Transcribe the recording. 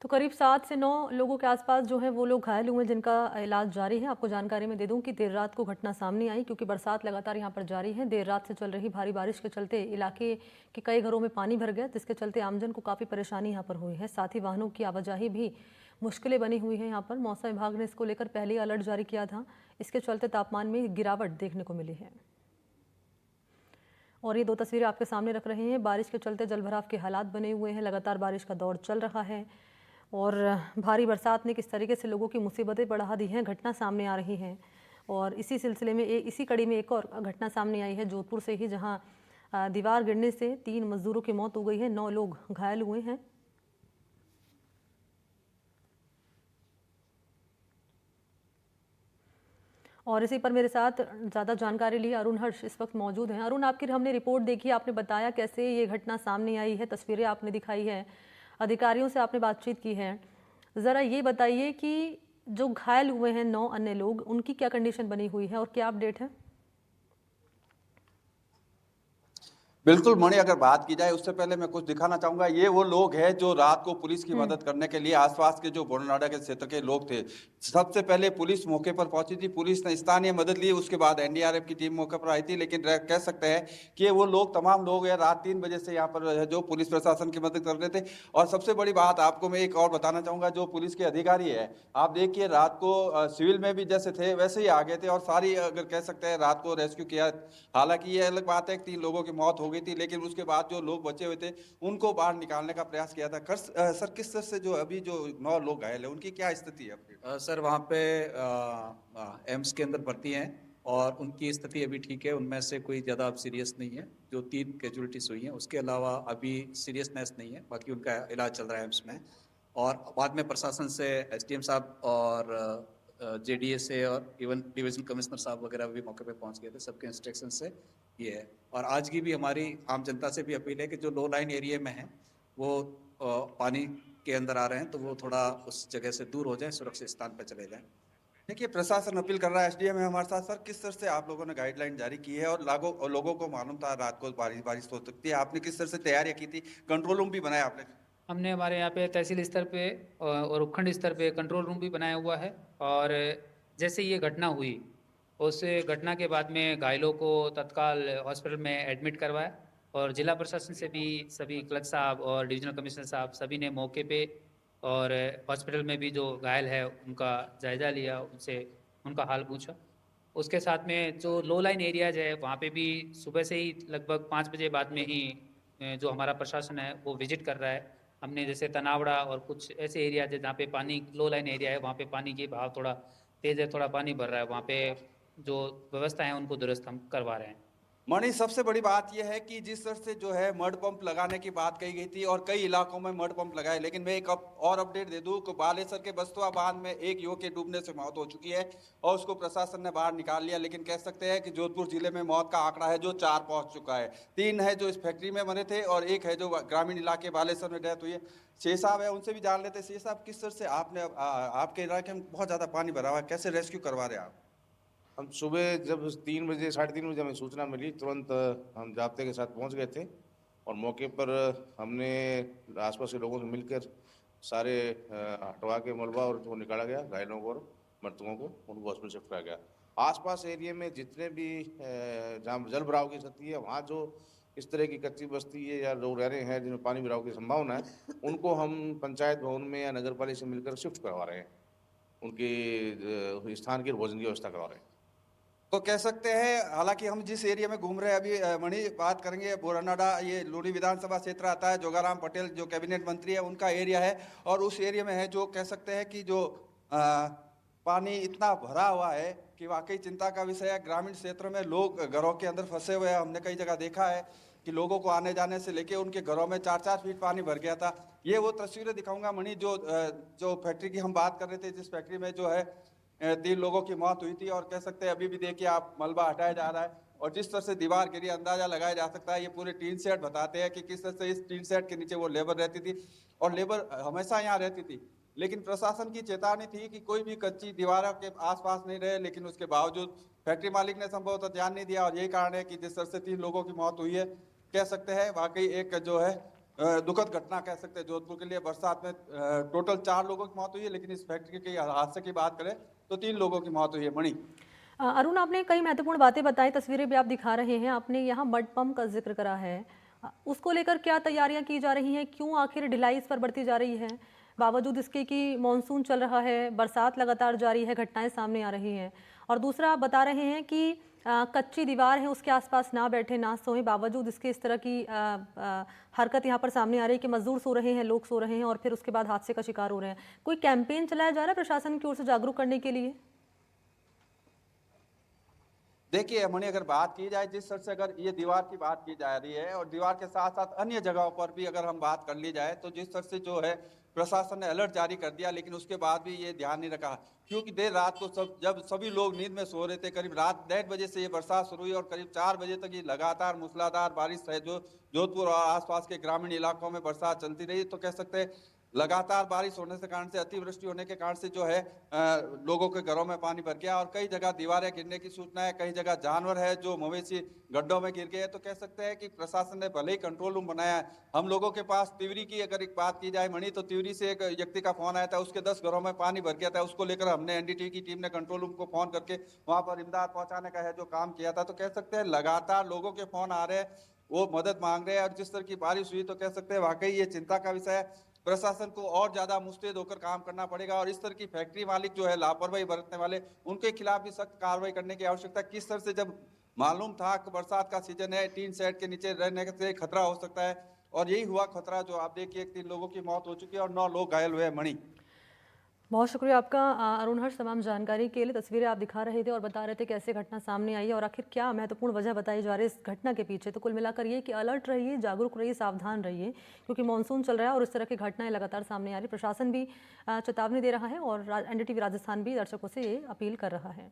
तो करीब 7 से 9 लोगों के आसपास जो है वो लोग घायल हुए जिनका इलाज जारी है। आपको जानकारी में दे दूं कि देर रात को घटना सामने आई क्योंकि बरसात लगातार यहां पर जारी है। देर रात से चल रही भारी बारिश के चलते इलाके के कई घरों में पानी भर गया, जिसके चलते आमजन को काफ़ी परेशानी यहां पर हुई है। साथ ही वाहनों की आवाजाही भी मुश्किलें बनी हुई हैं। यहाँ पर मौसम विभाग ने इसको लेकर पहले ही अलर्ट जारी किया था। इसके चलते तापमान में गिरावट देखने को मिली है। और ये 2 तस्वीरें आपके सामने रख रहे हैं। बारिश के चलते जलभराव के हालात बने हुए हैं। लगातार बारिश का दौर चल रहा है और भारी बरसात ने किस तरीके से लोगों की मुसीबतें बढ़ा दी हैं, घटना सामने आ रही हैं। और इसी सिलसिले में इसी कड़ी में एक और घटना सामने आई है जोधपुर से ही, जहां दीवार गिरने से 3 मजदूरों की मौत हो गई है, 9 लोग घायल हुए हैं। और इसी पर मेरे साथ ज़्यादा जानकारी लिए अरुण हर्ष इस वक्त मौजूद हैं। अरुण, आपकी हमने रिपोर्ट देखी, आपने बताया कैसे ये घटना सामने आई है, तस्वीरें आपने दिखाई है, अधिकारियों से आपने बातचीत की है। ज़रा ये बताइए कि जो घायल हुए हैं 9 अन्य लोग, उनकी क्या कंडीशन बनी हुई है और क्या अपडेट है? बिल्कुल मणि, अगर बात की जाए उससे पहले मैं कुछ दिखाना चाहूंगा। ये वो लोग हैं जो रात को पुलिस की हम्म। मदद करने के लिए आसपास के जो बोरनाडा के क्षेत्र के लोग थे। सबसे पहले पुलिस मौके पर पहुंची थी, पुलिस ने स्थानीय मदद ली, उसके बाद एनडीआरएफ की टीम मौके पर आई थी। लेकिन कह सकते हैं कि ये वो लोग तमाम लोग हैं रात 3 बजे से यहाँ पर जो पुलिस प्रशासन की मदद कर रहे थे। और सबसे बड़ी बात आपको मैं एक और बताना चाहूंगा, जो पुलिस के अधिकारी है, आप देखिए रात को सिविल में भी जैसे थे वैसे ही आ गए थे और सारी अगर कह सकते हैं रात को रेस्क्यू किया। हालांकि ये अलग बात है कि 3 लोगों की मौत हो गई थी, लेकिन उसके बाद जो लोग बचे हुए थे उनको बाहर निकालने का प्रयास किया था। सर, किस तरह से जो अभी जो 9 लोग घायल है उनकी क्या स्थिति है अपडेट? सर वहाँ पे एम्स के अंदर भर्ती हैं और उनकी स्थिति अभी ठीक है। उनमें से कोई ज़्यादा अब सीरियस नहीं है। जो 3 कैजुअलिटीज़ हुई हैं उसके अलावा अभी सीरियसनेस नहीं है, बाकी उनका इलाज चल रहा है एम्स में। और बाद में प्रशासन से एसडीएम साहब और जेडीए से और इवन डिवीजन कमिश्नर साहब वगैरह भी मौके पे पहुंच गए थे। सबके इंस्ट्रक्शन से ये है। और आज की भी हमारी आम जनता से भी अपील है कि जो लो लाइन एरिया में है वो पानी के अंदर आ रहे हैं तो वो थोड़ा उस जगह से दूर हो जाएं, सुरक्षित स्थान पर चले जाएं। देखिए, प्रशासन अपील कर रहा है, एसडीएम है हमारे साथ। सर, किस तरह से आप लोगों ने गाइडलाइन जारी की है और लोगों को मालूम था रात को बारिश बारिश हो सकती है, आपने किस तरह से तैयारियां की थी? कंट्रोल रूम भी बनाया आपने? हमने हमारे यहाँ पे तहसील स्तर पे और उपखंड स्तर पे कंट्रोल रूम भी बनाया हुआ है। और जैसे ये घटना हुई, उस घटना के बाद में घायलों को तत्काल हॉस्पिटल में एडमिट करवाया और जिला प्रशासन से भी सभी कलेक्टर साहब और डिविजनल कमिश्नर साहब सभी ने मौके पे और हॉस्पिटल में भी जो घायल है उनका जायज़ा लिया, उनसे उनका हाल पूछा। उसके साथ में जो लो लाइन एरियाज है वहाँ पे भी सुबह से ही लगभग 5 बजे बाद में ही जो हमारा प्रशासन है वो विजिट कर रहा है। हमने जैसे तनावड़ा और कुछ ऐसे एरियाज है जहाँ पे पानी लो लाइन एरिया है, वहाँ पे पानी की बहाव थोड़ा तेज़ है, थोड़ा पानी भर रहा है, वहाँ पे जो व्यवस्था है उनको दुरुस्त हम करवा रहे हैं। मणि, सबसे बड़ी बात यह है कि जिस तरह से जो है मड पंप लगाने की बात कही गई थी और कई इलाकों में मड पंप लगाए, लेकिन मैं एक और अपडेट दे दूं कि बालेसर के बस्तुआ बांध में एक युवक के डूबने से मौत हो चुकी है और उसको प्रशासन ने बाहर निकाल लिया। लेकिन कह सकते हैं कि जोधपुर जिले में मौत का आंकड़ा है जो 4 पहुंच चुका है। 3 है जो इस फैक्ट्री में मरे थे और एक है जो ग्रामीण इलाके बालेसर में डेथ हुई है। शेर साहब है, उनसे भी जान लेते। शेर साहब, किस तरह से आपने आपके इलाके में बहुत ज्यादा पानी भरा हुआ है, कैसे रेस्क्यू करवा रहे हैं आप? हम सुबह जब 3 बजे 3:30 बजे हमें सूचना मिली, तुरंत हम जाब्ते के साथ पहुंच गए थे और मौके पर हमने आसपास के लोगों से मिलकर सारे हटवा के मलबा और वो निकाला गया, घायलों को और मृतकों को उनको हॉस्पिटल शिफ्ट किया गया। आसपास एरिया में जितने भी जहाँ जल भराव की स्थिति है, वहाँ जो इस तरह की कच्ची बस्ती है या लोग रह रहे हैं जिनमें पानी भराव की संभावना है, उनको हम पंचायत भवन में या नगर पालिका से मिलकर शिफ्ट करवा रहे हैं। उनके स्थान की भोजन की व्यवस्था करवा रहे हैं। तो कह सकते हैं, हालांकि हम जिस एरिया में घूम रहे हैं अभी मणि, बात करेंगे बोरानाडा, ये लूनी विधानसभा क्षेत्र आता है। जोगाराम पटेल जो कैबिनेट मंत्री है उनका एरिया है और उस एरिया में है जो कह सकते हैं कि जो पानी इतना भरा हुआ है कि वाकई चिंता का विषय है। ग्रामीण क्षेत्र में लोग घरों के अंदर फंसे हुए हैं। हमने कई जगह देखा है कि लोगों को आने जाने से लेके उनके घरों में 4-4 फीट पानी भर गया था। ये वो तस्वीरें दिखाऊंगा मणि, जो फैक्ट्री की हम बात कर रहे थे, जिस फैक्ट्री में जो है 3 लोगों की मौत हुई थी। और कह सकते हैं अभी भी देखिए आप, मलबा हटाया जा रहा है और जिस तरह से दीवार गिरी, अंदाजा लगाया जा सकता है ये पूरे टीन सेट बताते हैं कि किस तरह से इस टीन सेट के नीचे वो लेबर रहती थी और लेबर हमेशा यहाँ रहती थी। लेकिन प्रशासन की चेतावनी थी कि कोई भी कच्ची दीवारों के आसपास नहीं रहे, लेकिन उसके बावजूद फैक्ट्री मालिक ने संभवतः ध्यान नहीं दिया और यही कारण है कि जिस तरह से 3 लोगों की मौत हुई है। कह सकते हैं वाकई एक जो है दुखद घटना कह सकते हैं जोधपुर के लिए। बरसात में टोटल 4 लोगों की मौत हुई है, लेकिन इस फैक्ट्री के हादसे की बात करें तो 3 लोगों की मौत हुई है। मणि। अरुण, आपने कई महत्वपूर्ण बातें बताई, तस्वीरें भी आप दिखा रहे हैं, आपने यहाँ मड पंप का जिक्र करा है। उसको लेकर क्या तैयारियां की जा रही हैं, क्यों आखिर ढिलाई इस पर बरती जा रही है, बावजूद इसके कि मानसून चल रहा है, बरसात लगातार जारी है, घटनाएं सामने आ रही हैं। और दूसरा, आप बता रहे हैं कि कच्ची दीवार है उसके आसपास ना बैठे ना सोएं, बावजूद इसके इस तरह की हरकत यहाँ पर सामने आ रही है कि मजदूर सो रहे हैं, लोग सो रहे हैं और फिर उसके बाद हादसे का शिकार हो रहे हैं। कोई कैंपेन चलाया जा रहा है प्रशासन की ओर से जागरूक करने के लिए? देखिए मणि, अगर बात की जाए जिस तरह से अगर ये दीवार की बात की जा रही है और दीवार के साथ साथ अन्य जगहों पर भी अगर हम बात कर ली जाए तो जिस तरह से जो है प्रशासन ने अलर्ट जारी कर दिया, लेकिन उसके बाद भी ये ध्यान नहीं रखा। क्योंकि देर रात को जब सभी लोग नींद में सो रहे थे, करीब रात 1:30 बजे से ये बरसात शुरू हुई और करीब 4 बजे तक ये लगातार मूसलाधार बारिश है जो जोधपुर और आसपास के ग्रामीण इलाकों में बरसात चलती रही। तो कह सकते हैं लगातार बारिश होने के कारण से, अतिवृष्टि होने के कारण से जो है लोगों के घरों में पानी भर गया और कई जगह दीवारें गिरने की सूचना है, कई जगह जानवर है जो मवेशी गड्ढों में गिर गए। तो कह सकते हैं कि प्रशासन ने भले ही कंट्रोल रूम बनाया है। हम लोगों के पास तिवरी की अगर एक बात की जाए मणि, तो तिवरी से एक व्यक्ति का फोन आया था, उसके 10 घरों में पानी भर गया था। उसको लेकर हमने एनडीटी की टीम ने कंट्रोल रूम को फोन करके वहां पर इमदाद पहुंचाने का है जो काम किया था। तो कह सकते हैं लगातार लोगों के फोन आ रहे हैं, वो मदद मांग रहे हैं। और जिस तरह की बारिश हुई तो कह सकते हैं वाकई ये चिंता का विषय है। प्रशासन को और ज्यादा मुस्तैद होकर काम करना पड़ेगा और इस तरह की फैक्ट्री मालिक जो है लापरवाही बरतने वाले, उनके खिलाफ भी सख्त कार्रवाई करने की आवश्यकता है। किस तरह से जब मालूम था कि बरसात का सीजन है, टीन शेड के नीचे रहने से खतरा हो सकता है और यही हुआ खतरा। जो आप देखिए 3 लोगों की मौत हो चुकी है और 9 लोग घायल हुए हैं। मणि। बहुत शुक्रिया आपका अरुण हर्ष, तमाम जानकारी के लिए। तस्वीरें आप दिखा रहे थे और बता रहे थे कैसे घटना सामने आई है और आखिर क्या महत्वपूर्ण वजह बताई जा रही है इस घटना के पीछे। तो कुल मिलाकर ये कि अलर्ट रहिए, जागरूक रहिए, सावधान रहिए, क्योंकि मानसून चल रहा है और इस तरह की घटनाएं लगातार सामने आ रही। प्रशासन भी चेतावनी दे रहा है और एनडीटीवी राजस्थान भी दर्शकों से ये अपील कर रहा है।